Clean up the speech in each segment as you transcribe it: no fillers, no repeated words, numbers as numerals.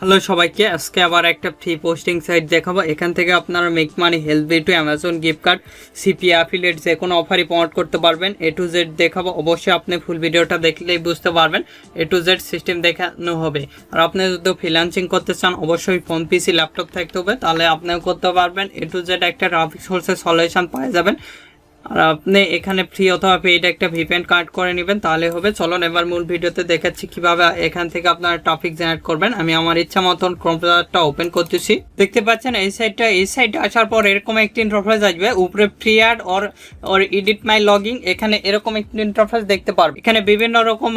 Hello সবাইকে, আজকে আবার একটা ফ্রি পোস্টিং সাইট দেখাবো। এখান থেকে আপনারা make money, help to Amazon gift card, CP affiliate যে কোনো অফারই প্রমোট করতে পারবেন। A to Z দেখাবো, অবশ্যই আপনি ফুল ভিডিওটা দেখলেই বুঝতে পারবেন A to Z সিস্টেম দেখানো হবে। আর আপনি যদি ফ্রিল্যান্সিং করতে চান অবশ্যই ফোন, পিসি, ল্যাপটপ থাকতে হবে, তাহলে আপনিও করতে পারবেন। A to Z একটা ট্রাফিক সোর্সের সলিউশন পেয়ে যাবেন। আর আপনি এখানে ফ্রি অথবা পেইড একটা ভিপিএন কানেক্ট করে নেবেন, তাহলে হবে। চলুন এবার মূল ভিডিওতে দেখাচ্ছি কিভাবে এখান থেকে আপনারা ট্রাফিক জেনারেট করবেন। আমি আমার ইচ্ছা মতন কম্পিউটারটা ওপেন করতেছি। দেখতে পাচ্ছেন এই সাইটে আসার পর এরকম একটি ইন্টারফেস আসবে। উপরে free add or edit my logging, এখানে এরকম একটি ইন্টারফেস দেখতে পারবেন। এখানে বিভিন্ন রকম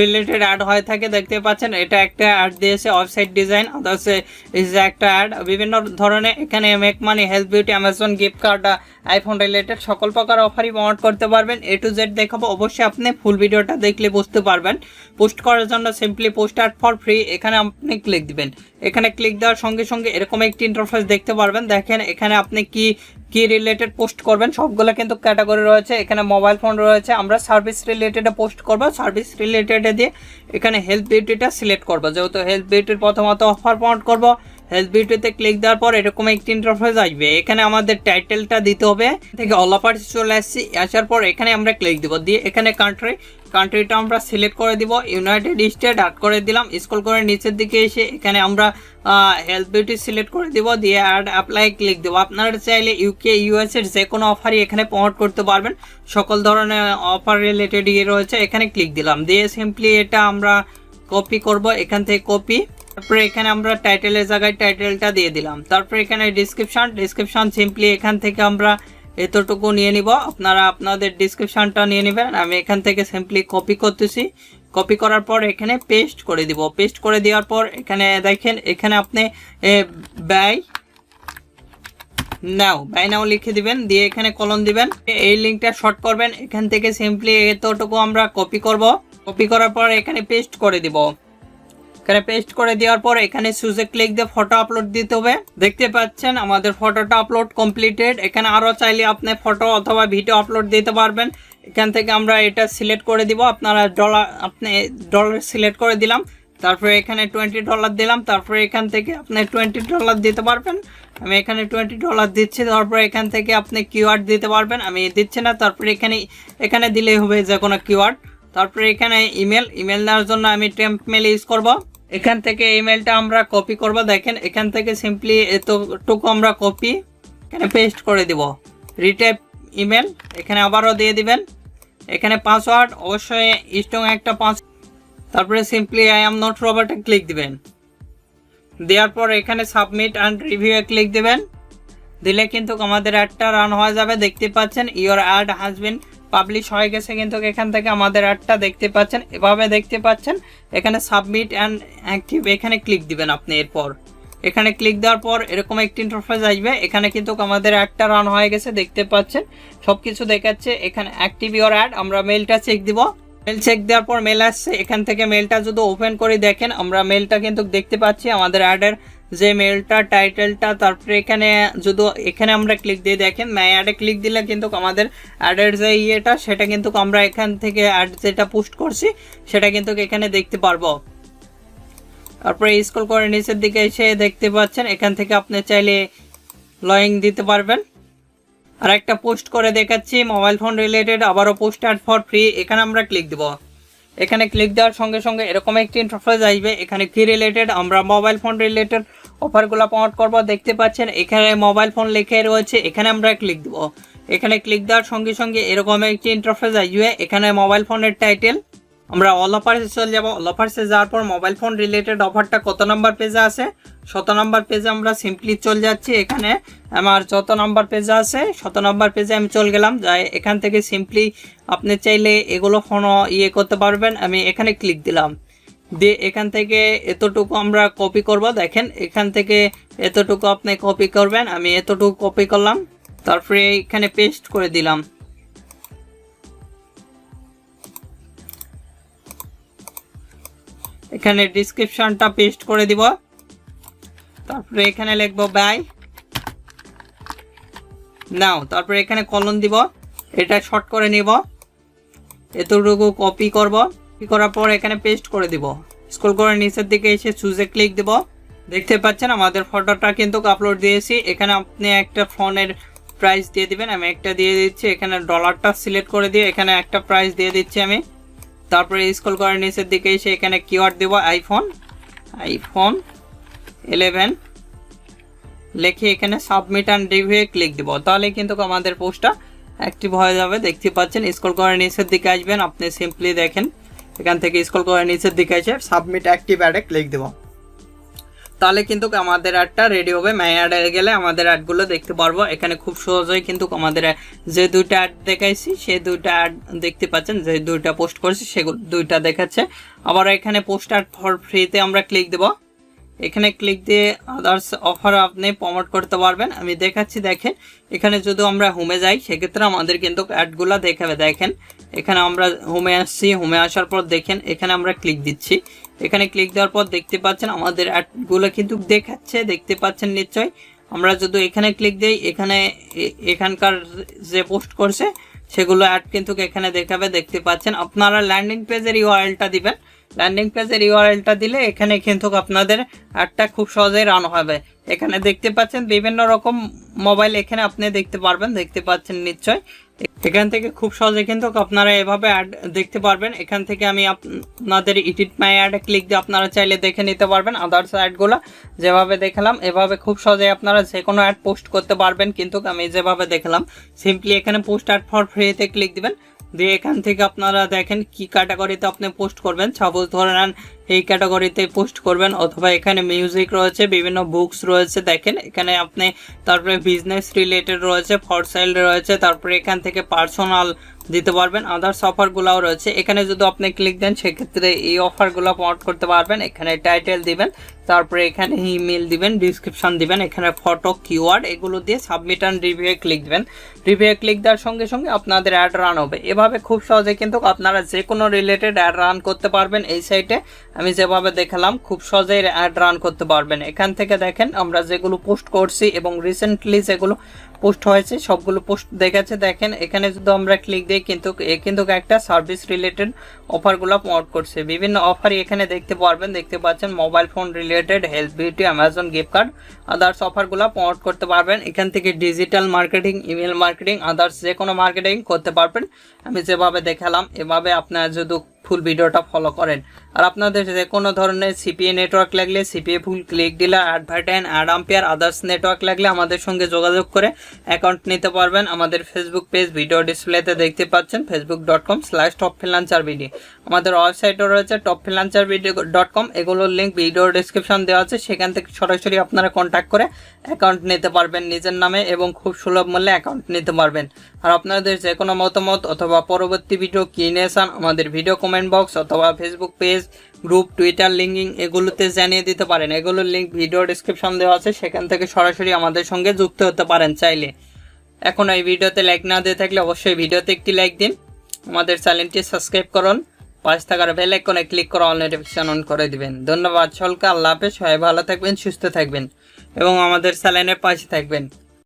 রিলেটেড অ্যাড হয়ে থাকে, দেখতে পাচ্ছেন। এটা একটা অ্যাড দিয়েছে ওয়েবসাইট ডিজাইন, আদার্স ইজ একটা অ্যাড বিভিন্ন ধরনের। এখানে make money, help beauty, Amazon gift card, iPhone related সকল প্রকার অফারই প্রমোট করতে পারবেন। A to Z দেখাবো, অবশ্যই আপনি ফুল ভিডিওটা দেখলে বুঝতে পারবেন। পোস্ট করার জন্য simply post ad for free, এখানে আপনি ক্লিক দিবেন। এখানে ক্লিক দেওয়ার সঙ্গে সঙ্গে এরকম একটি ইন্টারফেস দেখতে পারবেন। দেখেন এখানে আপনি কি রিলেটেড পোস্ট করবেন, সবগুলো কিন্তু ক্যাটাগরি রয়েছে। এখানে মোবাইল ফোন রয়েছে, আমরা সার্ভিস রিলেটেডে পোস্ট করব। সার্ভিস রিলেটেডে দিয়ে এখানে হেল্প বিউটিটা সিলেক্ট করব, যেহেতু হেল্প বিউটির প্রথমত অফার প্রমোট করব। হেল্প বিউটিতে ক্লিক দেওয়ার পর এরকম একটি ইন্টারফেস আসবে। এখানে আমাদের টাইটেলটা দিতে হবে। থেকে অল অফার্স চলে আসছি, আসার পর এখানে আমরা ক্লিক দিব, দিয়ে এখানে কান্ট্রিটা আমরা সিলেক্ট করে দিব, ইউনাইটেড স্টেট অ্যাড করে দিলাম। স্ক্রল করে নিচের দিকে এসে এখানে আমরা হেল্প বিউটি সিলেক্ট করে দিব, দিয়ে অ্যাড অ্যাপ্লাই ক্লিক দেবো। আপনারা চাইলে ইউকে, ইউএস এর যে কোনো অফারই এখানে প্রমোট করতে পারবেন। সকল ধরনের অফার রিলেটেড রয়েছে, এখানে ক্লিক দিলাম। দিয়ে সিম্পলি এটা আমরা কপি করব, এখান থেকে কপি। তারপরে এখানে আমরা টাইটেলের জায়গায় টাইটেলটা দিয়ে দিলাম। তারপরে এখানে ডিসক্রিপশন সিম্পলি এখান থেকে আমরা এতটুকু নিয়ে নিব। আপনারা আপনাদের ডিসক্রিপশনটা নিয়ে নেবেন। আমি এখান থেকে সিম্পলি কপি করতেছি। কপি করার পর এখানে পেস্ট করে দিব। পেস্ট করে দেওয়ার পর এখানে দেখেন, এখানে আপনি বাই নাও লিখে দিবেন, দিয়ে এখানে কলন দিবেন। এই লিঙ্কটা শর্ট করবেন। এখান থেকে সিম্পলি এতটুকু আমরা কপি করব। কপি করার পর এখানে পেস্ট করে দিব। এখানে পেস্ট করে দেওয়ার পর এখানে সুজে ক্লিক দিয়ে ফটো আপলোড দিতে হবে। দেখতে পাচ্ছেন আমাদের ফটোটা আপলোড কমপ্লিটেড। এখানে আরও চাইলে আপনি ফটো অথবা ভিডিও আপলোড দিতে পারবেন। এখান থেকে আমরা এটা সিলেক্ট করে দিব। আপনারা ডলার সিলেক্ট করে দিলাম। তারপরে এখানে $20 দিলাম। তারপরে এখান থেকে আপনি $20 দিতে পারবেন। আমি এখানে $20 দিচ্ছি। তারপরে এখান থেকে আপনি কিওয়ার্ড দিতে পারবেন, আমি দিচ্ছি না। তারপরে এখানে দিলেই হবে যে কোনো কিওয়ার্ড। তারপরে এখানে ইমেল নেওয়ার জন্য আমি টেম্প মেল ইউজ করব। এখান থেকে ইমেলটা আমরা কপি করব। দেখেন এখান থেকে সিম্পলি এতটুকু আমরা কপি এখানে পেস্ট করে দিব। রিটাইপ ইমেল এখানে আবারও দিয়ে দিবেন। এখানে পাসওয়ার্ড অবশ্যই স্ট্রং একটা তারপরে সিম্পলি আই এম নট রবার্টে ক্লিক দিবেন। দেওয়ার পর এখানে সাবমিট অ্যান্ড রিভিউ ক্লিক দিবেন। দিলে কিন্তু আমাদের অ্যাডটা রান হয়ে যাবে। দেখতে পাচ্ছেন your ad has been publish হয়ে গেছে, কিন্তু এখান থেকে আমাদের অ্যাডটা দেখতে পাচ্ছেন। এভাবে দেখতে পাচ্ছেন। এখানে সাবমিট অ্যান্ড অ্যাক্টিভ এখানে ক্লিক দিবেন আপনি। এরপর এখানে ক্লিক দেওয়ার পর এরকম একটি ইন্টারফেস আসবে। এখানে কিন্তু আমাদের অ্যাডটা রান হয়ে গেছে, দেখতে পাচ্ছেন সব কিছু দেখাচ্ছে। এখানে অ্যাক্টিভ ইওর অ্যাড, আমরা মেলটা চেক দিব। মেল চেক দেওয়ার পর মেল আসছে। এখান থেকে মেলটা যদি ওপেন করে দেখেন, আমরা মেলটা কিন্তু দেখতে পাচ্ছি। আমাদের অ্যাডের যে মেলটা, টাইটেলটা, তারপরে এখানে আমরা ক্লিক দিয়ে দেখেন অ্যাডে ক্লিক দিলে কিন্তু আমাদের অ্যাডের যে ইয়েটা সেটা কিন্তু আমরা এখান থেকে অ্যাড যেটা পোস্ট করছি সেটা কিন্তু এখানে দেখতে পারবো। তারপরে স্ক্রল করে নিচের দিকে এসে দেখতে পাচ্ছেন এখান থেকে আপনি চাইলে লয়িং দিতে পারবেন। আর একটা পোস্ট করে দেখাচ্ছি মোবাইল ফোন রিলেটেড, আবারও পোস্ট অ্যাড ফর ফ্রি। এখানে আমরা ক্লিক দিব। এখানে ক্লিক দেওয়ার সঙ্গে সঙ্গে এরকম একটি ইন্টারফেস আসবে। এখানে কি রিলেটেড, আমরা মোবাইল ফোন রিলেটেড অফারগুলো প্রমোট করব। দেখতে পাচ্ছেন এখানে মোবাইল ফোন লেখা রয়েছে, এখানে আমরা ক্লিক দেব। এখানে ক্লিক দেওয়ার সঙ্গে সঙ্গে এরকম একটি ইন্টারফেস আসবে। এখানে মোবাইল ফোনের টাইটেল, আমরা অল অফার্সে চলে যাব। অল অফার্সে যাওয়ার পর মোবাইল ফোন রিলেটেড অফারটা কত নাম্বার পেজে আছে, 7 নাম্বার পেজে আমরা সিম্পলি চলে যাচ্ছি। এখানে আমার যত নাম্বার পেজে আছে 7 নাম্বার পেজে আমি চলে গেলাম। যাই এখান থেকে সিম্পলি আপনি চাইলে এগুলো ফোনও করতে পারবেন। আমি এখানে ক্লিক দিলাম, দিয়ে এখান থেকে এতটুকু আমরা কপি করব। দেখেন এখান থেকে এতটুকু আপনি কপি করবেন, আমি এতটুকু কপি করলাম। তারপরে এখানে পেস্ট করে দিলাম। এখানে ডিসক্রিপশনটা পেস্ট করে দিব। তারপরে এখানে লিখবো বাই নাও। তারপরে এখানে কলন দিব, এটা শর্ট করে নিব। এতটুকু কপি করব। কপি করার পর এখানে পেস্ট করে দিব। স্ক্রল করে নিচের দিকে এসে চুজে ক্লিক দেব। দেখতে পাচ্ছেন আমাদের ফটোটা কিন্তু আপলোড দিয়েছি। এখানে আপনি একটা ফোনের প্রাইস দিয়ে দিবেন, আমি একটা দিয়ে দিচ্ছি। এখানে ডলারটা সিলেক্ট করে দিয়ে এখানে একটা প্রাইস দিয়ে দিচ্ছি আমি। তারপরে স্ক্রল করে নিচের দিকে এসে এখানে কিওয়ার্ড দেব আইফোন 11 লিখে এখানে সাবমিট অ্যান্ড রিভিউ ক্লিক দেব। তাহলে কিন্তু আমাদের পোস্টটা অ্যাক্টিভ হয়ে যাবে। দেখতে পাচ্ছেন স্ক্রল করে নিচের দিকে আসবেন, আপনি সিম্পলি দেখেন এখান থেকে স্ক্রল করে নিচের দিকে এসে সাবমিট অ্যাক্টিভ অ্যাডে ক্লিক দেব। তাহলে কিন্তু আমাদের অ্যাডটা রেডি হবে। মাই অ্যাডে গেলে আমাদের অ্যাডগুলো দেখতে পারবো। এখানে খুব সহজেই কিন্তু আমাদের যে দুইটা অ্যাড দেখাইছি সেই দুইটা অ্যাড দেখতে পাচ্ছেন, যে দুইটা পোস্ট করেছি সেগুলো দুইটা দেখাচ্ছে। আবার এখানে পোস্ট অ্যাড ফর ফ্রিতে আমরা ক্লিক দেব। এখানে ক্লিক দিয়ে আদার্স অফার আপনি প্রমোট করতে পারবেন। আমি দেখাচ্ছি, দেখেন এখানে যদি আমরা হোমে যাই সেক্ষেত্রে আমাদের কিন্তু অ্যাডগুলো দেখাবে। দেখেন এখানে আমরা হোমে আসছি, হোমে আসার পর দেখেন এখানে আমরা ক্লিক দিচ্ছি। এখানে ক্লিক দেওয়ার পর দেখতে পাচ্ছেন আমাদের অ্যাডগুলো কিন্তু দেখাচ্ছে, দেখতে পাচ্ছেন নিশ্চয়ই। আমরা যদি এখানে ক্লিক দিই এখানে এখানকার যে পোস্ট করছে সেগুলো অ্যাড কিন্তু এখানে দেখাবে, দেখতে পাচ্ছেন। আপনারা ল্যান্ডিং পেজের ইউআরএলটা দিবেন। ল্যান্ডিং পেজের ইউআরএলটা দিলে এখানে কিন্তু আপনাদের অ্যাডটা খুব সহজেই রান হবে। এখানে দেখতে পাচ্ছেন বিভিন্ন রকম মোবাইল এখানে আপনি দেখতে পারবেন, দেখতে পাচ্ছেন নিশ্চয়। এখান থেকে খুব সহজে কিন্তু আপনারা এভাবে অ্যাড দেখতে পারবেন। এখান থেকে আমি আপনাদের এডিট মাই অ্যাডে ক্লিক দিয়ে আপনারা চাইলে দেখে নিতে পারবেন আদার্স অ্যাডগুলো। যেভাবে দেখালাম এভাবে খুব সহজে আপনারা যে কোনো অ্যাড পোস্ট করতে পারবেন। কিন্তু আমি যেভাবে দেখালাম সিম্পলি এখানে পোস্ট অ্যাড ফর ফ্রিতে ক্লিক দিবেন, দিয়ে এখান থেকে আপনারা দেখেন কি ক্যাটাগরিতে আপনি পোস্ট করবেন। সাপোজ ধরে নেন এই ক্যাটাগরিতে পোস্ট করবেন, অথবা এখানে মিউজিক রয়েছে, বিভিন্ন বুকস রয়েছে, দেখেন এখানে আপনি তারপরে বিজনেস রিলেটেড রয়েছে, ফর সেল রয়েছে, তারপরে এখান থেকে পার্সোনাল দিতে পারবেন, আদার্স অফারগুলোও রয়েছে। এখানে যদি আপনি ক্লিক দেন সেক্ষেত্রে এই অফারগুলো প্রমোট করতে পারবেন। এখানে টাইটেল দিবেন, তারপরে এখানে ইমেল দিবেন, ডিসক্রিপশন দিবেন, এখানে ফটো কিওয়ার্ড এগুলো দিয়ে সাবমিট অ্যান্ড রিভিউ ক্লিক দিবেন। রিভিউ ক্লিক দেওয়ার সঙ্গে সঙ্গে আপনাদের অ্যাড রান হবে। এভাবে খুব সহজে কিন্তু আপনারা যে কোনো রিলেটেড অ্যাড রান করতে পারবেন। এই সাইটে আমি যেভাবে দেখালাম খুব সহজেই অ্যাড রান করতে পারবেন। এখান থেকে দেখেন আমরা যেগুলো পোস্ট করছি এবং রিসেন্টলি যেগুলো পোস্ট হয়েছে সবগুলো পোস্ট দেখাচ্ছে। দেখেন এখানে যদি আমরা ক্লিক দিই কিন্তু একটা সার্ভিস রিলেটেড অফারগুলো প্রমোট করছে। বিভিন্ন অফারই এখানে দেখতে পারবেন, দেখতে পাচ্ছেন mobile phone related, health, beauty, Amazon gift card, others অফারগুলো প্রমোট করতে পারবেন। এখান থেকে digital marketing, email marketing, others যে কোনো মার্কেটিং করতে পারবেন। আমি যেভাবে দেখালাম এভাবে আপনারা যদি ফুল ভিডিওটা ফলো করেন। আর আপনাদের যে কোনো ধরনের সিপিএ নেটওয়ার্ক লাগলে সিপিএ ফুল, ক্লিক ডিলার, অ্যাডভার্টাইন, অ্যাড আম্পিয়ার, আদার্স নেটওয়ার্ক লাগলে আমাদের সঙ্গে যোগাযোগ করে অ্যাকাউন্ট নিতে পারবেন। আমাদের ফেসবুক পেজ ভিডিও ডিসপ্লেতে দেখতে পাচ্ছেন, facebook.com/topfreelancervid। আমাদের ওয়েবসাইটও রয়েছে topfreelancervid.com, এগুলোর লিঙ্ক ভিডিও ডিসক্রিপশন দেওয়া আছে, সেখান থেকে সরাসরি আপনারা কন্ট্যাক্ট করে অ্যাকাউন্ট নিতে পারবেন নিজের নামে এবং খুব সুলভ মূল্যে অ্যাকাউন্ট নিতে পারবেন। আর আপনাদের যে কোনো মতামত অথবা পরবর্তী ভিডিও কি নিয়ে চান আমাদের ভিডিও কমেন্ট বক্স অথবা Facebook page, group, Twitter linking এগুলোতে জানিয়ে দিতে পারেন। এগুলোর লিঙ্ক ভিডিও ডিসক্রিপশন দেওয়া আছে, সেখান থেকে সরাসরি আমাদের সঙ্গে যুক্ত হতে পারেন চাইলে। এখন এই ভিডিওতে লাইক না দিয়ে থাকলে অবশ্যই ভিডিওতে একটি লাইক দিন, আমাদের চ্যানেলটি সাবস্ক্রাইব করুন, পাশে থাকার বেল আইকনে ক্লিক করে অল নোটিফিকেশন অন করে দিবেন। ধন্যবাদ সকলকে, আল্লাহ হাফেজ, সবাই ভালো থাকবেন, সুস্থ থাকবেন এবং আমাদের চ্যানেলের পাশে থাকবেন।